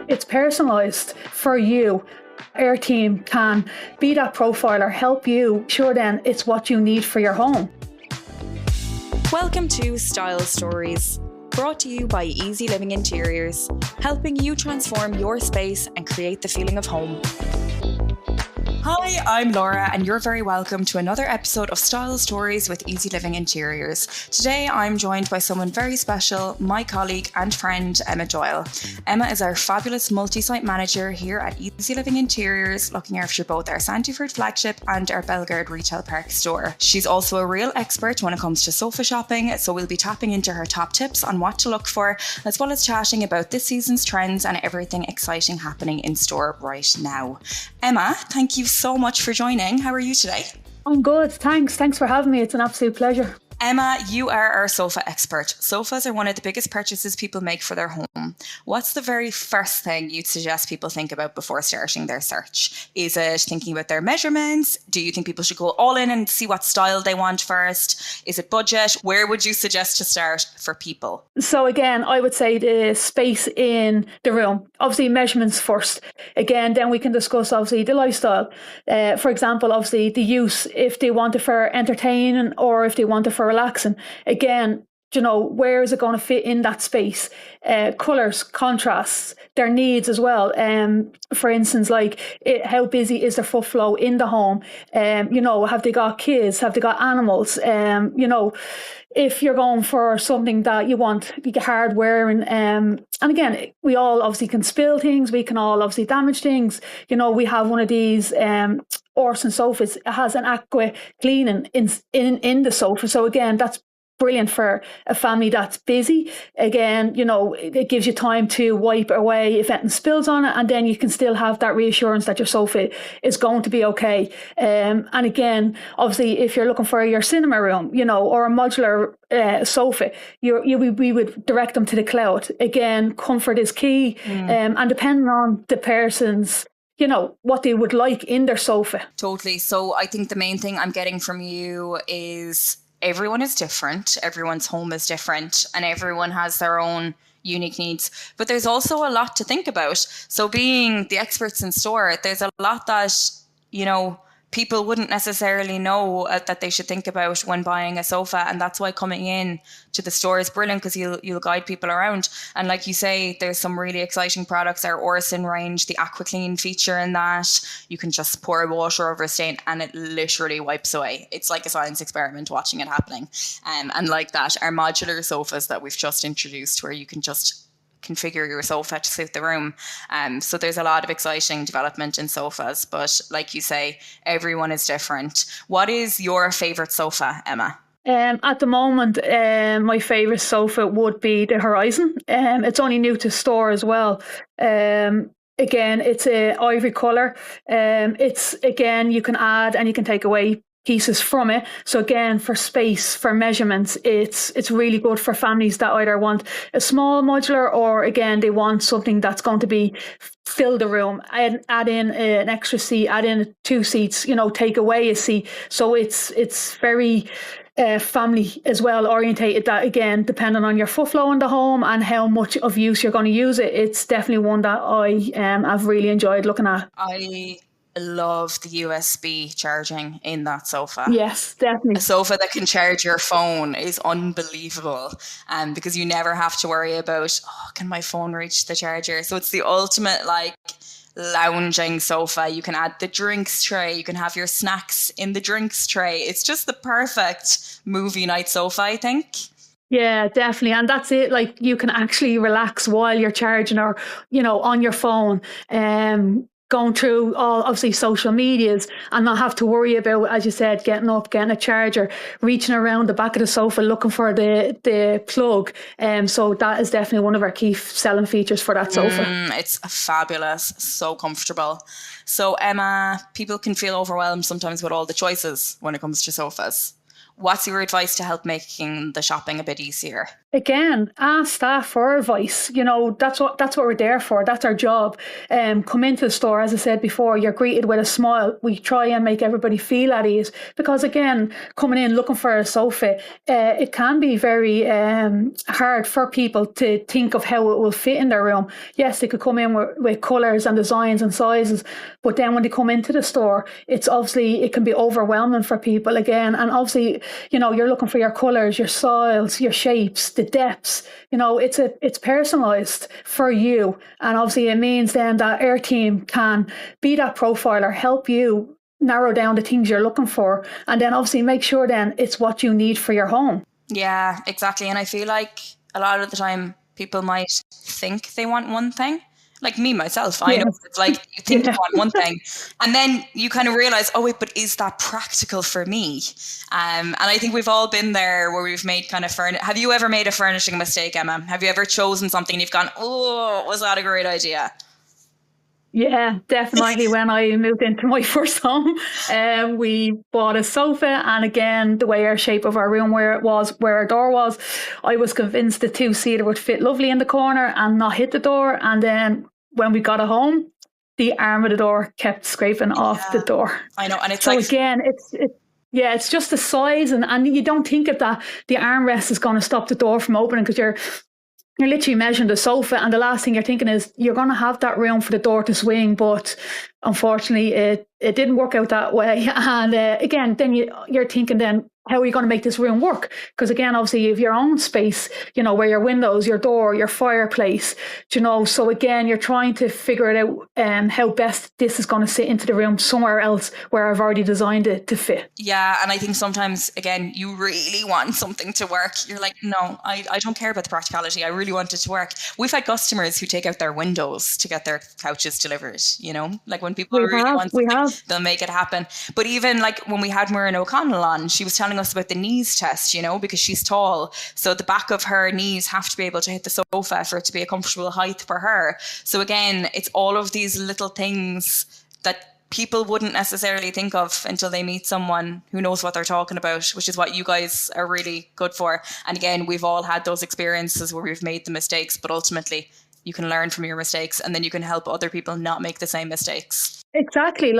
It's personalised for you. Our team can be that profiler, help you. Sure, then it's what you need for your home. Welcome to Style Stories, brought to you by Easy Living Interiors, helping you transform your space and create the feeling of home. Hi, I'm Laura, and you're very welcome to another episode of Style Stories with Easy Living Interiors. Today, I'm joined by someone very special, my colleague and friend, Emma Doyle. Emma is our fabulous multi-site manager here at Easy Living Interiors, looking after both our Sandyford flagship and our Bellegarde Retail Park store. She's also a real expert when it comes to sofa shopping, so we'll be tapping into her top tips on what to look for, as well as chatting about this season's trends and everything exciting happening in store right now. Emma, thank you so much for joining. How are you today? I'm good, thanks. Thanks for having me. It's an absolute pleasure. Emma, you are our sofa expert. Sofas are one of the biggest purchases people make for their home. What's the very first thing you'd suggest people think about before starting their search? Is it thinking about their measurements? Do you think people should go all in and see what style they want first? Is it budget? Where would you suggest to start for people? So again, I would say the space in the room. Obviously, measurements first. Again, then we can discuss obviously the lifestyle. For example, obviously the use, if they want it for entertaining or if they want it for relaxing. Again, where is it going to fit in that space? Colours, contrasts, their needs as well. For instance, how busy is their foot flow in the home? Have they got kids? Have they got animals? If you're going for something that you want hardware and again, we all obviously can spill things. We can all obviously damage things. We have one of these Orson sofas. It has an aqua cleaning in the sofa. So again, that's brilliant for a family that's busy. Again, it gives you time to wipe away if anything spills on it, and then you can still have that reassurance that your sofa is going to be okay. And again, obviously, if you're looking for your cinema room, or a modular sofa, we would direct them to the cloud. Again, comfort is key, and depending on the person's what they would like in their sofa. Totally. So I think the main thing I'm getting from you is everyone is different, everyone's home is different, and everyone has their own unique needs. But there's also a lot to think about. So being the experts in store, there's a lot that, people wouldn't necessarily know that they should think about when buying a sofa. And that's why coming in to the store is brilliant, because you'll guide people around. And like you say, there's some really exciting products. Our Orison range, the AquaClean feature in that, you can just pour water over a stain and it literally wipes away. It's like a science experiment watching it happening. And like that, our modular sofas that we've just introduced, where you can just configure your sofa to suit the room. So there's a lot of exciting development in sofas, but like you say, everyone is different. What is your favourite sofa, Emma? At the moment, my favourite sofa would be the Horizon. It's only new to store as well. Again, it's a ivory colour. You can add and you can take away pieces from it. So again, for space, for measurements, it's really good for families that either want a small modular or again, they want something that's going to fill the room, add in an extra seat, add in 2 seats, take away a seat. So it's very family as well orientated, that again, depending on your foot flow in the home and how much of use you're going to use it, it's definitely one that I've really enjoyed looking at. I love the USB charging in that sofa. Yes, definitely. A sofa that can charge your phone is unbelievable, because you never have to worry about, can my phone reach the charger? So it's the ultimate lounging sofa. You can add the drinks tray, you can have your snacks in the drinks tray. It's just the perfect movie night sofa, I think. Yeah, definitely. And that's it. You can actually relax while you're charging or, on your phone. Going through all obviously social medias and not have to worry about, as you said, getting up, getting a charger, reaching around the back of the sofa looking for the plug. So that is definitely one of our key selling features for that sofa. It's fabulous, so comfortable. So Emma, people can feel overwhelmed sometimes with all the choices when it comes to sofas. What's your advice to help making the shopping a bit easier? again, ask staff for advice. That's what we're there for. That's our job. Come into the store, as I said before, you're greeted with a smile. We try and make everybody feel at ease because, again, coming in looking for a sofa, it can be very hard for people to think of how it will fit in their room. Yes, they could come in with colours and designs and sizes, but then when they come into the store, it can be overwhelming for people again. And obviously, you're looking for your colours, your styles, your shapes, the depths. It's personalized for you, and obviously it means then that our team can be that profiler, help you narrow down the things you're looking for, and then obviously make sure then it's what you need for your home. Yeah, exactly. And I feel like a lot of the time people might think they want one thing. Like me, myself, I know Yes. it's like you think Yeah. you want one thing and then you kind of realize, oh wait, but is that practical for me? And I think we've all been there where we've made kind of have you ever made a furnishing mistake, Emma? Have you ever chosen something and you've gone, oh, was that a great idea? Yeah, definitely. When I moved into my first home, we bought a sofa, and again, the way our shape of our room, where our door was, I was convinced the two-seater would fit lovely in the corner and not hit the door. And then when we got it home, the arm of the door kept scraping off the door. I know, and it's So like, again, it's just the size, and you don't think of that the armrest is going to stop the door from opening because you're literally measuring the sofa, and the last thing you're thinking is you're going to have that room for the door to swing, but unfortunately it didn't work out that way. And again, then you're thinking then, how are you going to make this room work? Because again, obviously you have your own space, where your windows, your door, your fireplace, so again, you're trying to figure it out, how best this is going to sit into the room somewhere else where I've already designed it to fit. yeah, and I think sometimes, again, you really want something to work. You're like, no, I don't care about the practicality. I really want it to work. We've had customers who take out their windows to get their couches delivered, like when people really want something, they'll make it happen. But even like when we had Muireann O'Connell on, she was telling us about the knees test, because she's tall. So the back of her knees have to be able to hit the sofa for it to be a comfortable height for her. So again, it's all of these little things that people wouldn't necessarily think of until they meet someone who knows what they're talking about, which is what you guys are really good for. And again, we've all had those experiences where we've made the mistakes, but ultimately you can learn from your mistakes and then you can help other people not make the same mistakes. Exactly.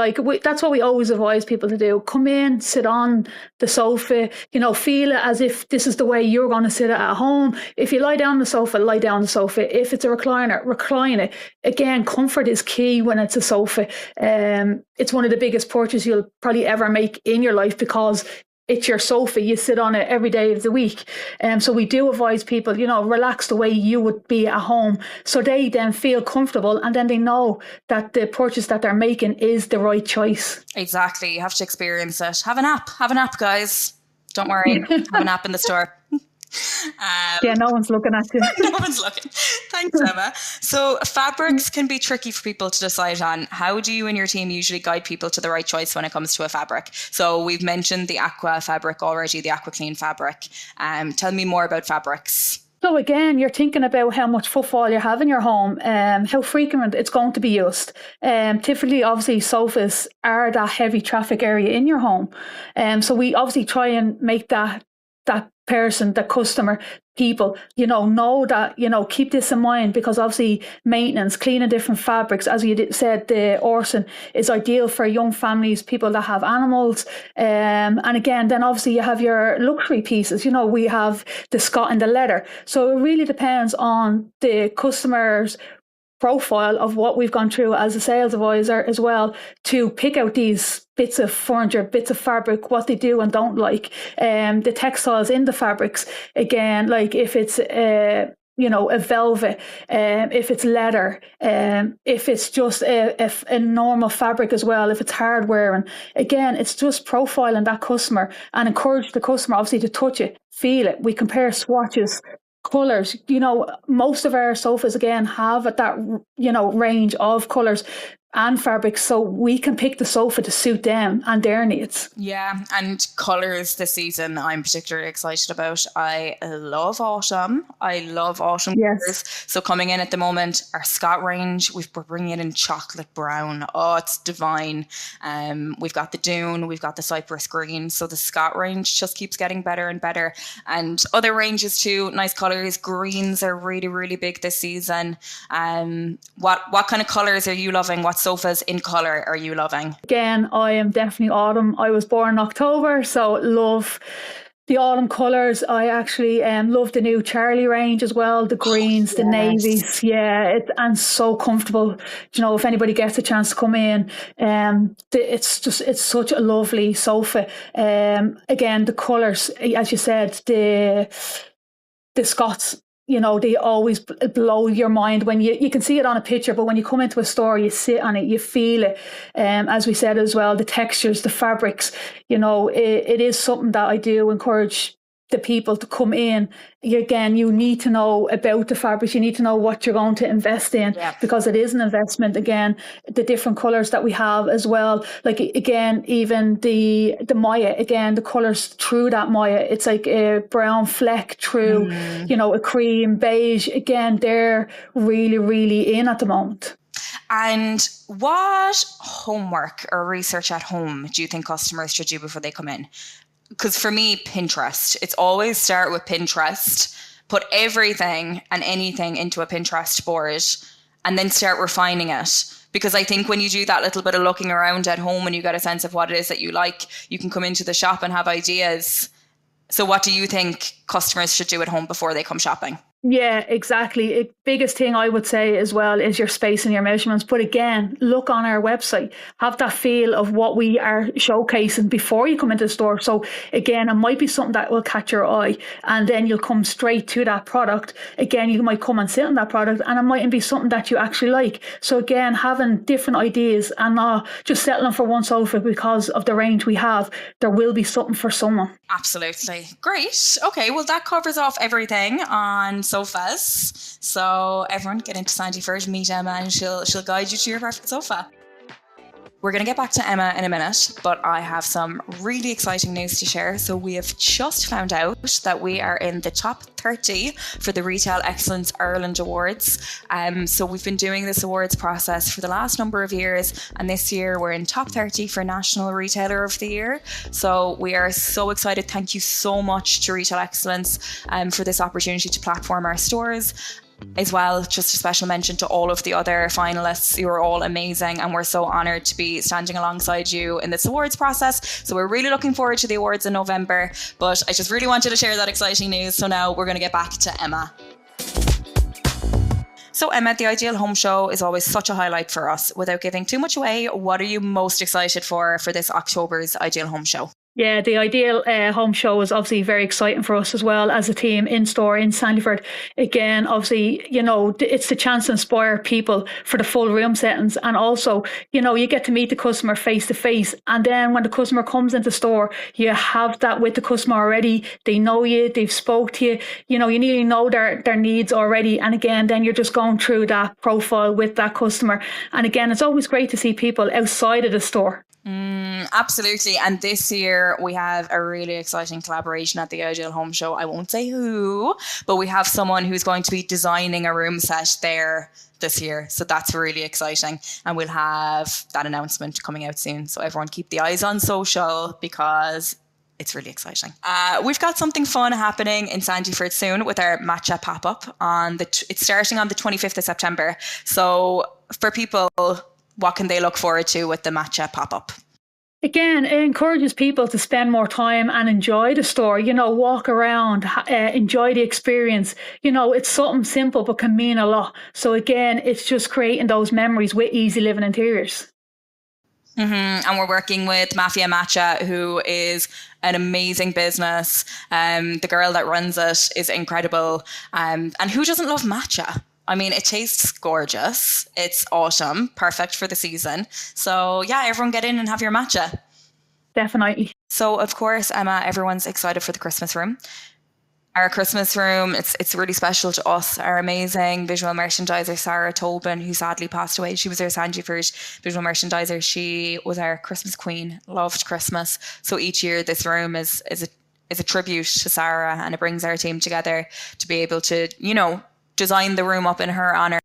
That's what we always advise people to do. Come in, sit on the sofa, feel it as if this is the way you're going to sit at home. If you lie down on the sofa, lie down on the sofa. If it's a recliner, recline it. Again, comfort is key when it's a sofa. It's one of the biggest purchases you'll probably ever make in your life because it's your sofa. You sit on it every day of the week. So we do advise people, relax the way you would be at home. So they then feel comfortable and then they know that the purchase that they're making is the right choice. Exactly. You have to experience it. Have an app, guys. Don't worry. Have an app in the store. Yeah, no one's looking at you. No one's looking. Thanks, Emma. So fabrics can be tricky for people to decide on. How do you and your team usually guide people to the right choice when it comes to a fabric? So we've mentioned the Aqua fabric already, the Aqua Clean fabric. Tell me more about fabrics. So again, you're thinking about how much footfall you have in your home, how frequent it's going to be used. Typically, obviously, sofas are that heavy traffic area in your home. So we obviously try and make that person, the customer, people, know that, keep this in mind because obviously maintenance, cleaning different fabrics, as you said, the Orson is ideal for young families, people that have animals. And again, then obviously you have your luxury pieces, we have the Scott and the leather. So it really depends on the customer's profile of what we've gone through as a sales advisor as well to pick out these bits of furniture, bits of fabric, what they do and don't like. The textiles in the fabrics, again, like if it's a velvet, if it's leather, if it's just a normal fabric as well, if it's hardware. And again, it's just profiling that customer and encourage the customer obviously to touch it, feel it. We compare swatches, colours. Most of our sofas again have that range of colours. and fabrics, so we can pick the sofa to suit them and their needs. Yeah, and colours this season I'm particularly excited about. I love autumn. I love autumn colours. So coming in at the moment, our Scott range, we're bringing it in chocolate brown. Oh, it's divine. We've got the Dune, we've got the Cypress Green. So the Scott range just keeps getting better and better. And other ranges too, nice colours. Greens are really, really big this season. What kind of colours are you loving? What sofas in colour are you loving? Again, I am definitely autumn. I was born in October, so love the autumn colours. I actually love the new Charlie range as well, the greens, the navies. Yeah, and so comfortable. You know, if anybody gets a chance to come in, it's such a lovely sofa. Again, the colours, as you said, the Scots, you know, they always blow your mind when you can see it on a picture, but when you come into a store, you sit on it, you feel it. As we said as well, the textures, the fabrics, you know, it is something that I do encourage the people to come in. Again, you need to know about the fabrics. You need to know what you're going to invest in, because it is an investment. Again, the different colours that we have as well. Like, again, even the Maya, again, the colours through that Maya, it's like a brown fleck through, you know, a cream, beige. Again, they're really, really in at the moment. And what homework or research at home do you think customers should do before they come in? Because for me, Pinterest, it's always start with Pinterest, put everything and anything into a Pinterest board and then start refining it. Because I think when you do that little bit of looking around at home and you get a sense of what it is that you like, you can come into the shop and have ideas. So what do you think customers should do at home before they come shopping? Yeah, exactly. Biggest thing I would say as well is your space and your measurements. But again, look on our website, have that feel of what we are showcasing before you come into the store. So again, it might be something that will catch your eye and then you'll come straight to that product. Again, you might come and sit on that product and it mightn't be something that you actually like. So again, having different ideas and not just settling for one sofa because of the range we have, there will be something for someone. Absolutely. Great. Okay, well, that covers off everything on sofas. So everyone get into Sandyford, meet Emma, and she'll guide you to your perfect sofa. We're going to get back to Emma in a minute, but I have some really exciting news to share. So we have just found out that we are in the top 30 for the Retail Excellence Ireland Awards. So we've been doing this awards process for the last number of years, and this year we're in top 30 for National Retailer of the Year. So we are so excited. Thank you so much to Retail Excellence for this opportunity to platform our stores. As well, just a special mention to all of the other finalists. You are all amazing and we're so honoured to be standing alongside you in this awards process. So we're really looking forward to the awards in November, but I just really wanted to share that exciting news. So now we're going to get back to Emma. So Emma, the Ideal Home Show is always such a highlight for us. Without giving too much away, what are you most excited for this October's Ideal Home Show? Yeah, the Ideal Home Show is obviously very exciting for us as well as a team in store in Sandyford. Again, obviously, you know, it's the chance to inspire people for the full room settings. And also, you know, you get to meet the customer face to face. And then when the customer comes into store, you have that with the customer already. They know you, they've spoke to you, you know, you nearly know their needs already. And again, then you're just going through that profile with that customer. And again, it's always great to see people outside of the store. Absolutely. And this year we have a really exciting collaboration at the Ideal Home Show. I won't say who, but we have someone who's going to be designing a room set there this year. So that's really exciting. And we'll have that announcement coming out soon. So everyone keep the eyes on social because it's really exciting. We've got something fun happening in Sandyford soon with our matcha pop-up. It's starting on the 25th of September. So for people, what can they look forward to with the matcha pop-up? Again, it encourages people to spend more time and enjoy the store, you know, walk around, enjoy the experience. You know, it's something simple but can mean a lot. So again, it's just creating those memories with Easy Living Interiors. And we're working with Mafia Matcha, who is an amazing business. The girl that runs it is incredible. And who doesn't love matcha? I mean, it tastes gorgeous. It's autumn, perfect for the season. So yeah, everyone get in and have your matcha. Definitely. So of course, Emma, everyone's excited for the Christmas room. Our Christmas room, it's really special to us. Our amazing visual merchandiser, Sarah Tobin, who sadly passed away. She was our Sandyford visual merchandiser. She was our Christmas queen, loved Christmas. So each year this room is a tribute to Sarah, and it brings our team together to be able to, design the room up in her honour.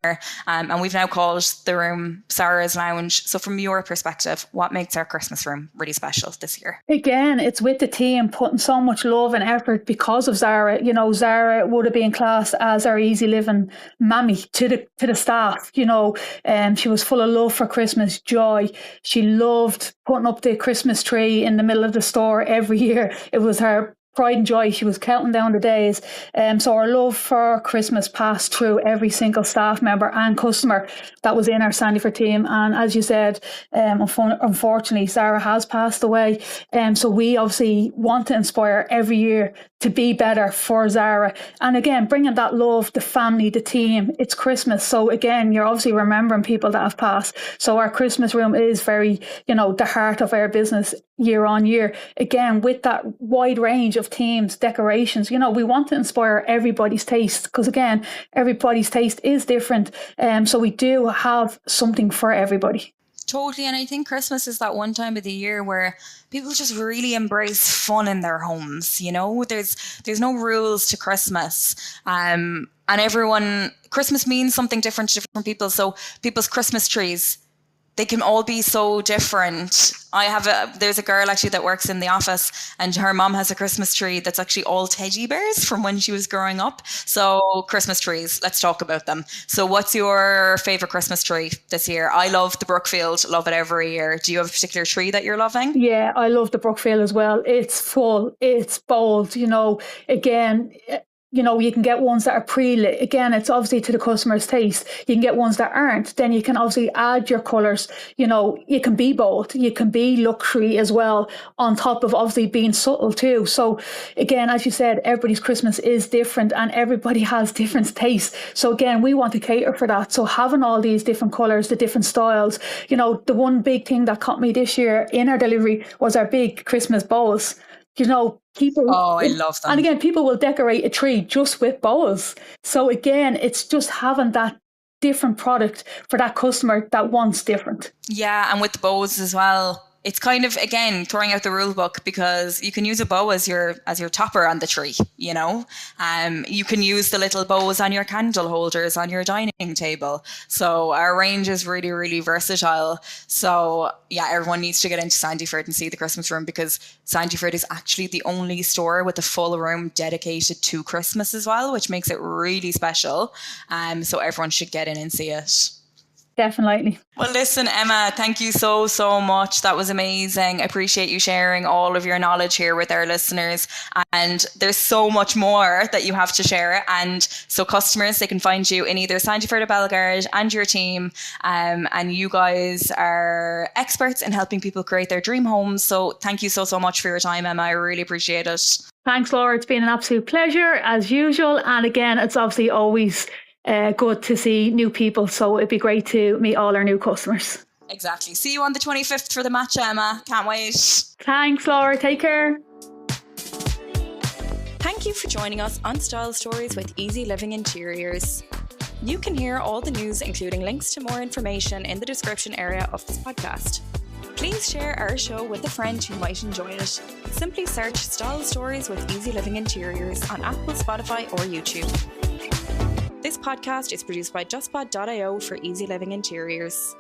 And we've now called the room Sarah's Lounge. So from your perspective, what makes our Christmas room really special this year? Again, it's with the team putting so much love and effort because of Zara. Zara would have been classed as our easy living mammy to the staff. She was full of love for Christmas, joy. She loved putting up the Christmas tree in the middle of the store every year. It was her pride and joy. She was counting down the days. So our love for Christmas passed through every single staff member and customer that was in our Sandyford team. And as you said, unfortunately, Sarah has passed away. So we obviously want to inspire every year to be better for Zara. And again, bringing that love, the family, the team, it's Christmas. So again, you're obviously remembering people that have passed. So our Christmas room is very, the heart of our business year on year. Again, with that wide range of themes, decorations, we want to inspire everybody's taste, because again, everybody's taste is different. So we do have something for everybody. Totally. And I think Christmas is that one time of the year where people just really embrace fun in their homes. There's no rules to Christmas. And Christmas means something different to different people. So people's Christmas trees, they can all be so different. There's a girl actually that works in the office, and her mom has a Christmas tree that's actually all teddy bears from when she was growing up. So Christmas trees, let's talk about them. So what's your favorite Christmas tree this year? I love the Brookfield, love it every year. Do you have a particular tree that you're loving? Yeah, I love the Brookfield as well. It's full, it's bold, again, you can get ones that are pre-lit. Again, it's obviously to the customer's taste. You can get ones that aren't. Then you can obviously add your colours. You can be bold. You can be luxury as well, on top of obviously being subtle too. So again, as you said, everybody's Christmas is different and everybody has different tastes. So again, we want to cater for that. So having all these different colours, the different styles, the one big thing that caught me this year in our delivery was our big Christmas bows. People. Oh, I love them. And again, people will decorate a tree just with bows. So again, it's just having that different product for that customer that wants different. Yeah, and with the bows as well. It's kind of, again, throwing out the rule book, because you can use a bow as your topper on the tree, you can use the little bows on your candle holders on your dining table. So our range is really, really versatile. So yeah, everyone needs to get into Sandyford and see the Christmas room, because Sandyford is actually the only store with a full room dedicated to Christmas as well, which makes it really special. So everyone should get in and see it. Definitely. Well, listen, Emma, thank you so, so much. That was amazing. I appreciate you sharing all of your knowledge here with our listeners. And there's so much more that you have to share. And so customers, they can find you in either Sandyford or Bellegarde and your team. And you guys are experts in helping people create their dream homes. So thank you so, so much for your time, Emma. I really appreciate it. Thanks, Laura. It's been an absolute pleasure as usual. And again, it's obviously always good to see new people, so it'd be great to meet all our new customers. Exactly. See you on the 25th for the match, Emma. Can't wait. Thanks, Laura. Take care. Thank you for joining us on Style Stories with Easy Living Interiors. You can hear all the news, including links to more information, in the description area of this podcast. Please share our show with a friend who might enjoy it. Simply search Style Stories with Easy Living Interiors on Apple, Spotify or YouTube. This podcast is produced by justpod.io for Easy Living Interiors.